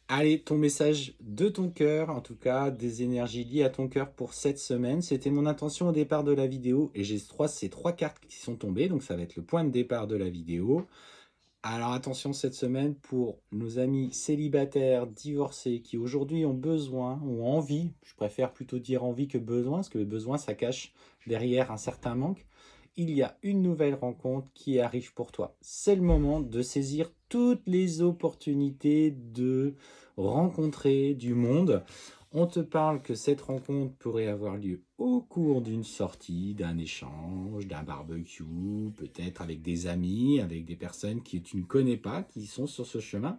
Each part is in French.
Allez, ton message de ton cœur, en tout cas des énergies liées à ton cœur pour cette semaine. C'était mon intention au départ de la vidéo et j'ai ces trois cartes qui sont tombées, donc ça va être le point de départ de la vidéo. Alors attention cette semaine pour nos amis célibataires, divorcés, qui aujourd'hui ont besoin ou envie, je préfère plutôt dire envie que besoin, parce que le besoin ça cache derrière un certain manque. Il y a une nouvelle rencontre qui arrive pour toi. C'est le moment de saisir toutes les opportunités de rencontrer du monde. On te parle que cette rencontre pourrait avoir lieu au cours d'une sortie, d'un échange, d'un barbecue, peut-être avec des amis, avec des personnes que tu ne connais pas, qui sont sur ce chemin.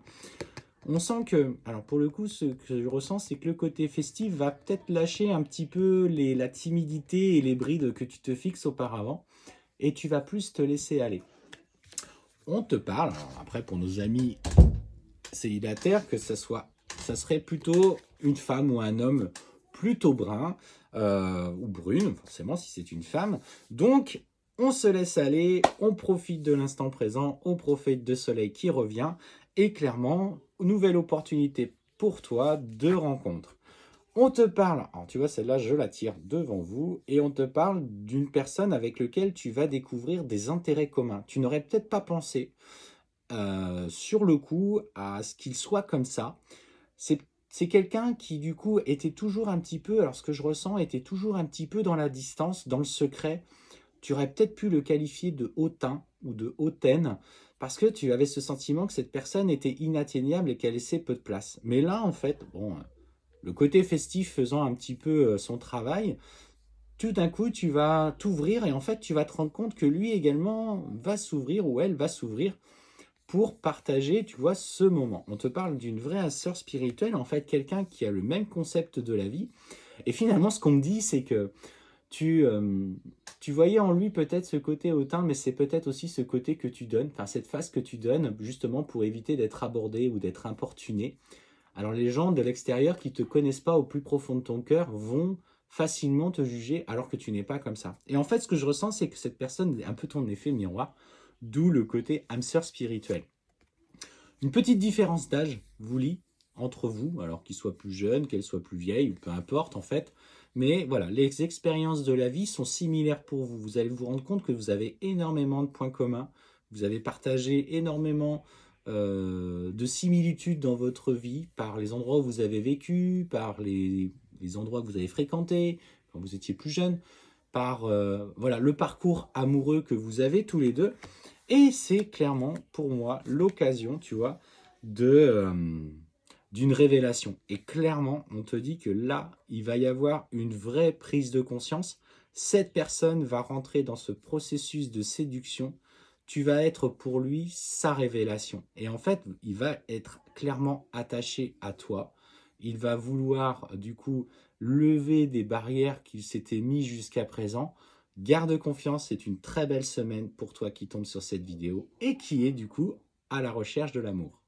On sent que, alors pour le coup, ce que je ressens, c'est que le côté festif va peut-être lâcher un petit peu la timidité et les brides que tu te fixes auparavant, et tu vas plus te laisser aller. On te parle, alors après pour nos amis célibataire, que ça serait plutôt une femme ou un homme plutôt brun ou brune, forcément si c'est une femme. Donc, on se laisse aller, on profite de l'instant présent, on profite de soleil qui revient et clairement, nouvelle opportunité pour toi de rencontre. On te parle, alors tu vois, celle-là, je la tire devant vous, et on te parle d'une personne avec laquelle tu vas découvrir des intérêts communs. Tu n'aurais peut-être pas pensé, sur le coup, à ce qu'il soit comme ça. C'est c'est quelqu'un qui, du coup, était toujours un petit peu, alors ce que je ressens, était toujours un petit peu dans la distance, dans le secret. Tu aurais peut-être pu le qualifier de hautain ou de hautaine, parce que tu avais ce sentiment que cette personne était inatteignable et qu'elle laissait peu de place. Mais là, en fait, bon, le côté festif faisant un petit peu son travail, tout d'un coup, tu vas t'ouvrir et en fait, tu vas te rendre compte que lui également va s'ouvrir ou elle va s'ouvrir pour partager, tu vois, ce moment. On te parle d'une vraie sœur spirituelle, en fait, quelqu'un qui a le même concept de la vie. Et finalement, ce qu'on me dit, c'est que tu, euh, tu voyais en lui peut-être ce côté hautain, mais c'est peut-être aussi ce côté que tu donnes, enfin cette face que tu donnes, justement pour éviter d'être abordé ou d'être importuné. Alors les gens de l'extérieur qui ne te connaissent pas au plus profond de ton cœur vont facilement te juger alors que tu n'es pas comme ça. Et en fait, ce que je ressens, c'est que cette personne est un peu ton effet miroir, d'où le côté âme sœur spirituelle. Une petite différence d'âge vous lie entre vous, alors qu'il soit plus jeune, qu'elle soit plus vieille, ou peu importe en fait. Mais voilà, les expériences de la vie sont similaires pour vous. Vous allez vous rendre compte que vous avez énormément de points communs. Vous avez partagé énormément de similitudes dans votre vie par les endroits où vous avez vécu, par les endroits que vous avez fréquentés quand vous étiez plus jeune, par voilà, le parcours amoureux que vous avez tous les deux. Et c'est clairement pour moi l'occasion, tu vois, d'une révélation. Et clairement, on te dit que là, il va y avoir une vraie prise de conscience. Cette personne va rentrer dans ce processus de séduction. Tu vas être pour lui sa révélation. Et en fait, il va être clairement attaché à toi. Il va vouloir, du coup, lever des barrières qu'il s'était mis jusqu'à présent. Garde confiance, c'est une très belle semaine pour toi qui tombe sur cette vidéo et qui est du coup à la recherche de l'amour.